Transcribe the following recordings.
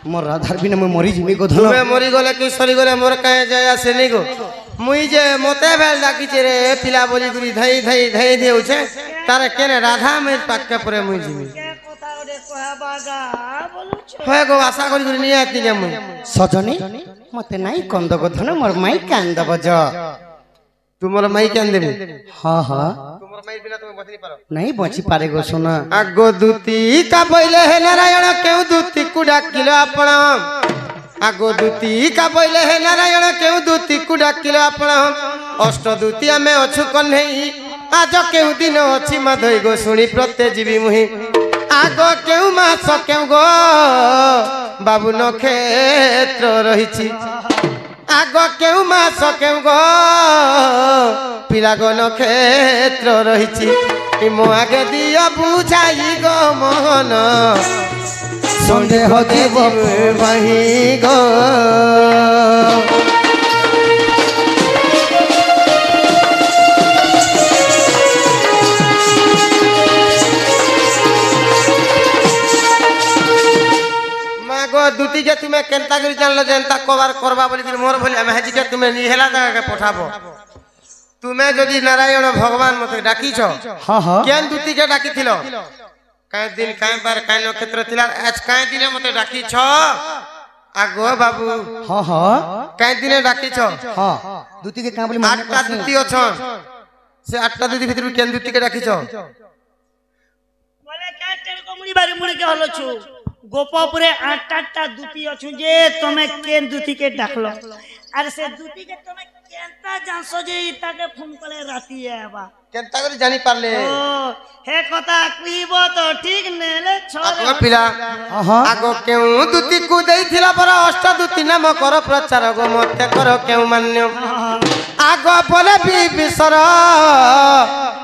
मोर राधार बिना मैं मरी जिमी गो धन तुमे मरी गले कि सरी गले मोर काहे जाय आसे नहीं गो मुई जे मते बेल डाकी रे पिला बोली गुरी धई धई धई देउछे तारे केने राधा में पाक्के परे मुई जिमी কথা ওরে কহা বাগা বলুছ होय गो आशा करी गुरी नहीं आती मुई सजनी मते नाई कंद गो धन मोर माई कांद बज तुमर माई केन देबी हां हां तुमर माई बिना तुम बचनी पारो नहीं बची पारे गो सुना आगो दूती का पहिले हे नारायण केउ दूती कु डाकिलो आपण आगो दूती का पहिले हे नारायण केउ दूती कु डाकिलो आपण अष्ट दूती हमें अछु कन्हई आज केउ दिन अछि माधई गो सुनी प्रत्ये जीवी मुहि आगो केउ मास केउ गो बाबू नक्षत्र रहिछि आगो केउ मास केउ गो पिला गो नक्षत्र रहिछि मो आगे दिया बुझाई गो मोहन संदेह देव भाई गो मागो दुती के तुम्हें केनता करी जानलो जनता कवर करबा बोली कि मोर भली हमें जे तुम्हें निहेला जगह के पठाबो तुम्हें जदि नारायण भगवान मते डाकी छ हां हां केन दूती के डाकी थिलो काय दिन काय बार काय नक्षत्र थिला आज काय दिने मते डाकी छ आगो बाबू हां हां काय दिने डाकी छ हां दूती के का बोली मान आठटा दूती अछन से आठटा दूती भीतर केन दूती के डाकी छ বলে কাটের কমুড়ি বাড়ি মুড়ি কে হলো छु গোপপুরে 8টা দুতি অছু যে তুমি কেন দুতি কে ডাকলো আর সে দুতি কে তুমি কেনতা জানছো যে তাকে ফোন করে রাতি আবা केनता करी जानी पारले ও হে কথা কইব তো ঠিক নেলে आगो ছড় पिला हां हां आगो केउ दूती को देइथिला पर अष्ट दूती नाम कर प्रचार गो मते कर केउ मान्य आगो बोले बी बिसर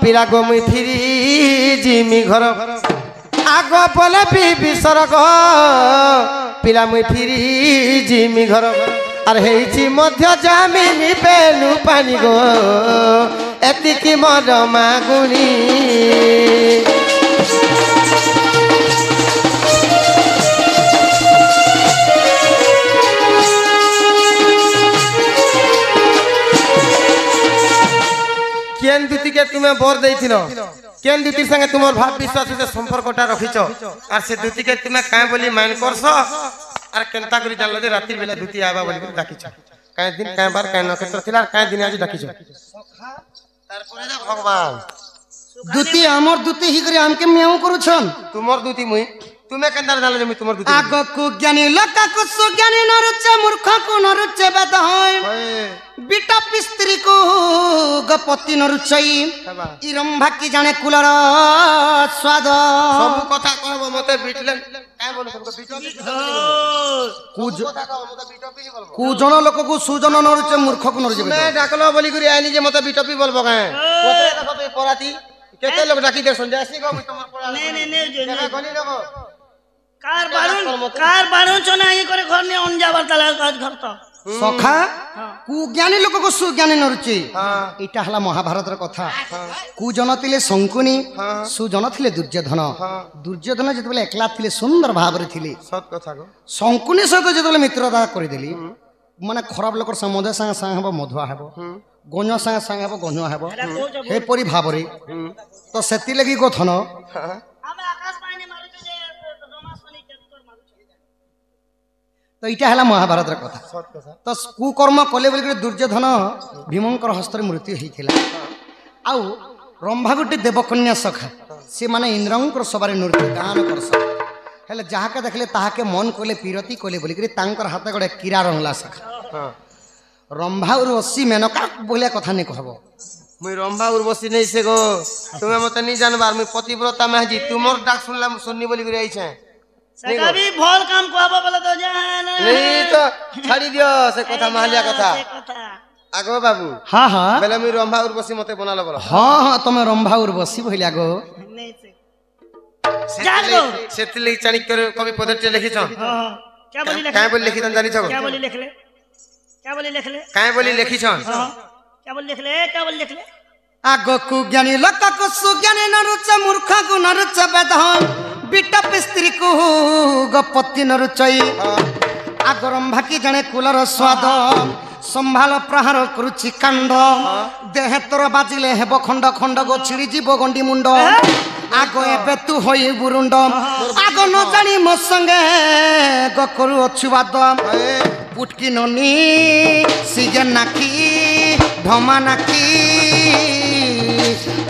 पिला गो मुई फिरी जिमी घर आगो बोले बी बिसर गो पिला मुई फिरी जिमी घर आर हेछि मध्य जामिनी बेलु पानी गो एतिकी मर मागुनी केन दूती के तुम्हें बर देइथिलो केन दूती संगे तुमर भाव विश्वास से संपर्कटा रखिछो आर से दूती के तुम्हें काहे बोली मान करछो आर केनता करी जानलो जे रात्रि बेला दूती आबा बोली डाकिछो काहे दिन काहे बार काहे नक्षत्र थिला काहे दिन आज डाकिछो तारपरे जा भगवान दूती हमर दूती ही करी हमके म्याऊ करू छन तुमर दूती मुई तुम्हें केनदार जानलो जे मुई तुमर दूती आगो को ज्ञानी लोका को सुज्ञानी नरुचे मूर्ख को नरुचे बेद होय बिटा पिस्त्री को गपति नरुचई ई रंभा की जाने कुलर स्वाद सब कथा कहबो मते बिटले काहे बोल सबको बिटो कुज कथा कहबो मते बिटो पी बोलबो कु जन लोक को सुजन नरुचे मूर्ख को नरुचे मैं डाकलो बोली गुरी आनी जे मते बिटो पी बोलबो काहे कोते देखो तो पराती केते लोग डाकी दे संजय सिंह गो तुमर पड़ा নে নে নে যে देखा गनी लोगो কার বারণ চনা ই করে ঘর নিয়ে অন যাবার তালা ঘর তো सखा कु ज्ञानी लोक को सुज्ञानी नरुचे हां इटा हला महाभारत र कथा कु जन थिले शंकुनी सुजन थिले दुर्योधन दुर्योधन जेतबेले एकला थिले सुंदर भाबरे थिले सत कथा गो शंकुनी सहित जेतबेले मित्रता करि देली माने खराब लोकर संबंध संग संग हबो मधुआ हबो गण्य संग संग हबो गण्य हबो हे परि भाबरे तो सेति लगी गथन আমরা আকাশ পাইনে মারুছে যে রমাসনি কেতর মারুছে तो इटा हला महाभारत र कथा सत कथा तो कुकर्म कले बोली दुर्योधन भीमंकर हस्तर मृत्यु होइथिला आउ रंभा गोटे देवकन्या सखा से माने इंद्रंकर सबारे नृत्य गान करस हेले जहा के देखले ताहा के मन कोले पीरती कोले बोली तांकर हाथ गोटे कीरा रंगला सखा हां रंभा उर्वशी मेनका बोले कथा ने कहबो मुई रंभा उर्वशी नहीं से गो तुम्हें मते नहीं जानबार मुई पतिव्रता महजी तुमर डाक सुनला सुननी बोली गुरी आइछे সেটা भी भल काम कहबो बोले तो जान नहीं तो छाड़ी दियो से कथा माहलिया कथा आगो बाबू हाँ हाँ बेले मुई रंभा उर्वशी मते बनालो बोलो हाँ हाँ तुम रंभा उर्वशी भइला गो नहीं से सेतिले चाणक्य कवि पदटे लिखिछ क्या बोली लिख काय बोली लिखिछ जानि छ क्या बोली लिख ले क्या बोली लिख ले काय बोली लिखिछ क्या बोली लिख ले क्या बोली लिख ले आगो कु ज्ञानी लोक को सुज्ञानी नरुचे मूर्ख को नरुचे बेद ବିଟପ ସ୍ତ୍ରୀକୁ ଗପତି ନ ରୁଚଇ ଆଗ ରମ୍ଭା କି ଜାଣେ କୁଲର ସ୍ୱାଦ ସମ୍ଭାଳ ପ୍ରହାର କରୁଛି କାଣ୍ଡ ଦେହେ ତୋର ବାଜିଲେ ହେବ ଖଣ୍ଡ ଖଣ୍ଡ ଗୋ ଛିଡ଼ି ଯିବ ଗଣ୍ଡି ମୁଣ୍ଡ ଆଗ ଏବେ ତୁ ହୋଇ ବୁରୁଣ୍ଡ ଆଗ ନ ଜାଣି ମୋ ସଙ୍ଗେ ଗ କରୁ ଅଛୁ ବାଦ ପୁଟକି ନନି ସିଜେ ନାକି ଢମା ନାକି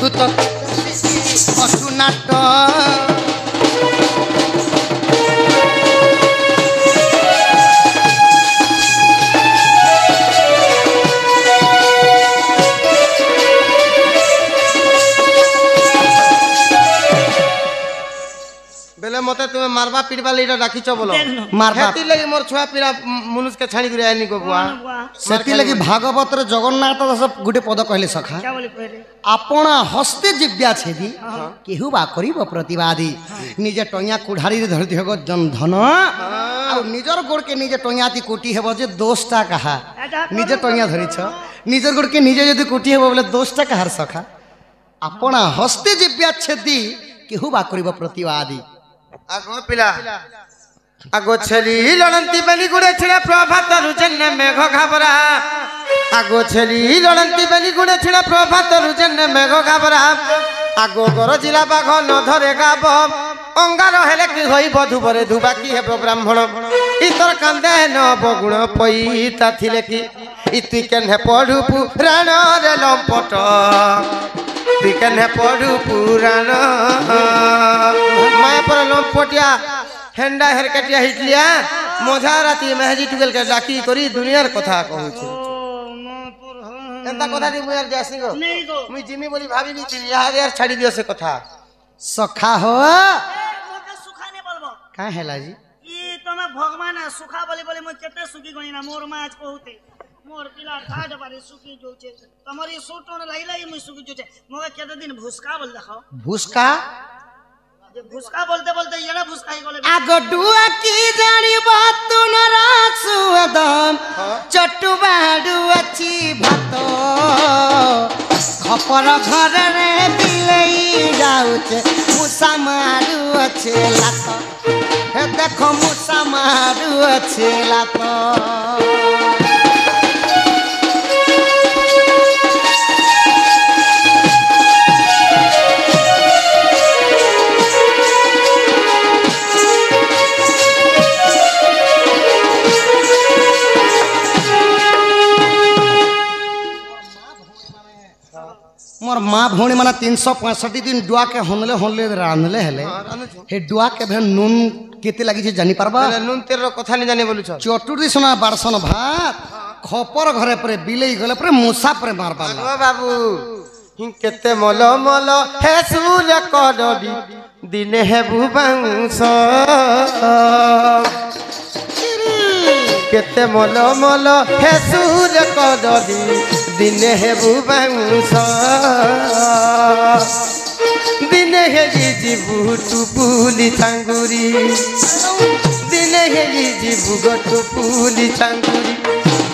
ତୁ ତ ଅଛୁ ନାଟ बेले मते तुम्हें मारबा पिटबा लेटा डाकिछ बोलो मारबा हेती लगी मोर छुआ पिरा मनुष के छाणी करे आनी को बुआ सेती लगी भागवत रे जगन्नाथ दास गुटे पद कहले सखा क्या बोले कहले आपण हस्ते जिव्या छेदी केहू बा करिब प्रतिवादी निजे टंया कुढ़ारी रे धरती हगो धन आ निजर गोड़ के निजे टंयाती कोटी हेबो जे दोषटा कहा निजे टंया धरिछ निजर गोड़ के निजे यदि कोटी हेबो बोले दोषटा कहार सखा आपण हस्ते जिव्या छेदी केहू बा करिब प्रतिवादी आगो पिला आगो छेली लड़ंती बेली गुड़े छिड़ा प्रभात रुजन मेघ घाबरा आगो छेली लड़ंती बेली गुड़े छिड़ा प्रभात रुजन मेघ घाबरा आगो गर जिला बाघ न धरे गाब अंगार हेले कि होई बधु बरे धुबा की हेब ब्राह्मण इतर कांदे न बगुण पईता थिले कि इति केन्हे पढु पुराण रे लंपट इति केन्हे पढु पुराण माय पर लंपटिया हेंडा हेरकटिया हिटलिया मोझा राती मेहजी टुगल के डाकी करी दुनियार कथा कहू छी एंता कथा दी मुयार जासी गो नहीं गो मुई जिमी बोली भाभी नी छी यार छाड़ी दियो से कथा सखा हो मोके सुखाने बोलबो का हेला जी ई तमे भगवान सुखा बोली बोली म केते सुखी गई ना मोर माच कहूते मोर पिला ठाड बारे सुखी जोचे तमरी सोटोन लाइलाई मुई सुखी जोचे मोके केते दिन भुसका बोल देखो भूसका जे भुसका बोलते बोलते येना भुसकाई गले आग डुआ की जानिब तू न रासुदम चटु बाडु अछि भात खपर घर रे बिलई जाउचे मुसा मारु अछि लात हे देखो मुसा मारु अछि लात मोर माँ भौणी माना 365 दिन डुआ के हनले हनले रांधले हेले हे डुआ के भे नून केते लागि जे जानि पारबा बेले नुन तेर कथा नि जाने बोलु छ चटुरी सोना बारसन भात खपर घरे परे बिलेई गले परे मुसा परे मारबा ओ बाबू हिं केते मल मल हे सूर्य करडी दिने हे बुबांस केते मल मल हे सूर्य करडी दिने हे बुबांस दिने हे जीबु टु पुली चांगुरी दिने हे जीबु गटु पुली चांगुरी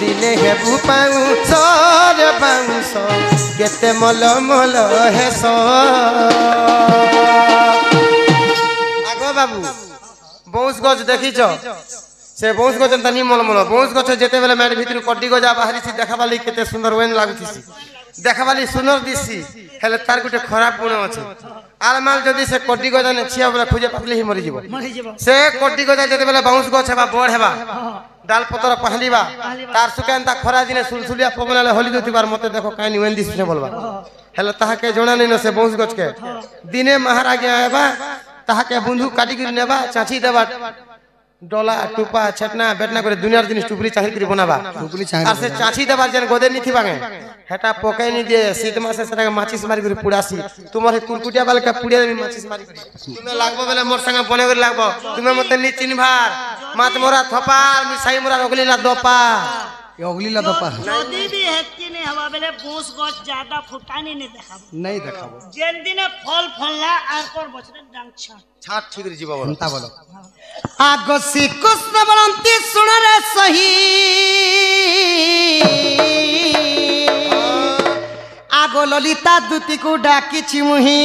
दिने हे बुपाऊ सर बाउंस केते मल मल हे स आगो बाबू बौंस गछ देखिछ से बौंस गछ तनी मल मल बौंस गछ जेते बेले मेड भितर कड्डी गजा बाहरी सी देखाबाली केते सुंदर वेन लागुची देखाबाली सुंदर दिसी हेले तार गुटे खराब गुण अछि आलमाल जदी से कड्डी गजा ने छिया बेले खुजे पाकले ही मरि जीवो मरि जेबो से कड्डी गजा जेते बेले बाउंस गछ हेबा बड़ हेबा डाल पतर पहलिबा तार सुकांता खरा दिने सुलसुलिया पगनाले होली दोतिबार मते देखो कानी वेन दिस ने बोलबा हेले ताहा के जोना नै न से बौंस गछ के दिने महाराज हेबा ताहा के बुंदू काटी गिर नेबा चाची देबा डोला टुपा छटना बेटना करे दुनियार जिनिस टुपली चाही करी बनाबा टुपली आ से चाची देबा जन गोदे नी थिबागे हेटा पोकै नी दे सीधमा से सटा माचिस मारी करी पुडासी तुमरे कुरकुटिया बाल के पुडिया में माचिस मारी करी तुमे लागबो बेले मोर संग बने करी लागबो तुमे मते नी चिन्हभार मात मोरा थपार मिसाई मोरा ओगली ला दोपा अगली ला दपा जदी भी हेती ने हवा बेले बूस गछ ज्यादा फुटानी ने देखाबो नहीं देखाबो जेन दिने फल फलला आर पर बचरे डांग छाट ठीक रे जीवा बोलो घंटा बोलो आगो श्री कृष्ण बलंती सुन रे सही आगो ललिता दूती को डाकी छिमुही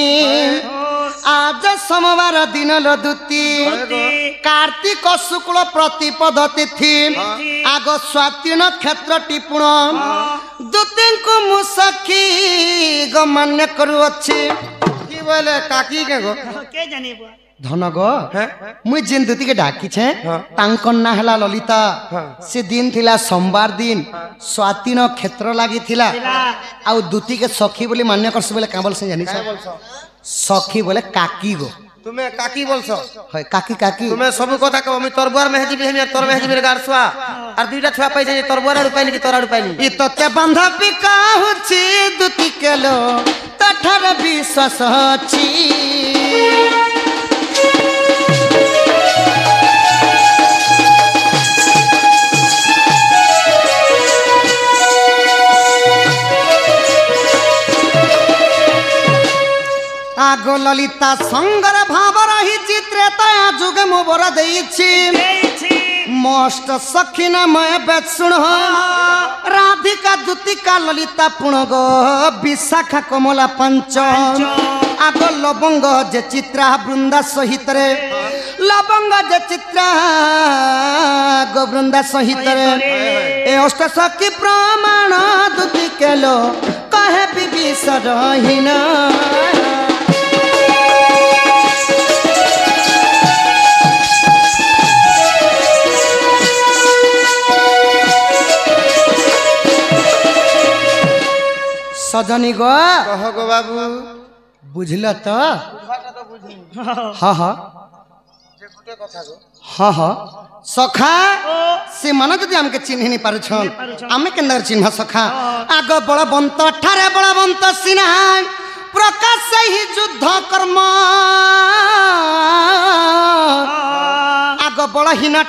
आज सोमवार दिन लदुती कार्तिक शुक्ल प्रतिपद तिथि आग स्वाति नक्षत्र टिपुण दुती को मुसखी ग मान्य करुअछि की बोले काकी के गो के जानिबो धन गो मुई जिन दुती के डाकी छे तांकर ना हला ललिता से दिन थिला सोमवार दिन स्वाति नक्षत्र लागि थिला आउ दुती के सखी बोली मान्य करस बोले का बोल से जानि छ सखी बोले काकी गो तुम्हें काकी बोलছো হয় কাকি কাকি तुम्हें सब কথা কও আমি তোর বুয়ার মেহেজি বিহে তোর মেহেজি বির গাড়ছুয়া আর দুইটা ছুয়া পাইছে তোর বুয়ার আর পাইনি কি তোর আর পাইনি ই তোতে বান্ধবী কাহুছি দুতি কেলো তঠার বিশ্বাস ଅଛି आगो ललिता संगर भाव रही चित्रेता जुग मोबर देइछि मस्त सखी नामय बेद सुन राधिका दुतिका ललिता पुण गो विशाखा कमला पंच आगो लवंग जे चित्रा वृंदा सहित रे लवंग जे चित्रा गो वृंदा सहित रे ए अष्ट सखी प्रमाण दुति केलो कहे विभीषण सजनी गो कह गो बाबू बुझल तो हाँ हाँ हाँ हाँ सखा से मन जदि हमके चिन्ह नहीं पारुछन आमे केंदर चिन्ह सखा आग बलवंत ठारे बलवंत सिन्हा प्रकाश से ही युद्ध कर्म आग बलहीन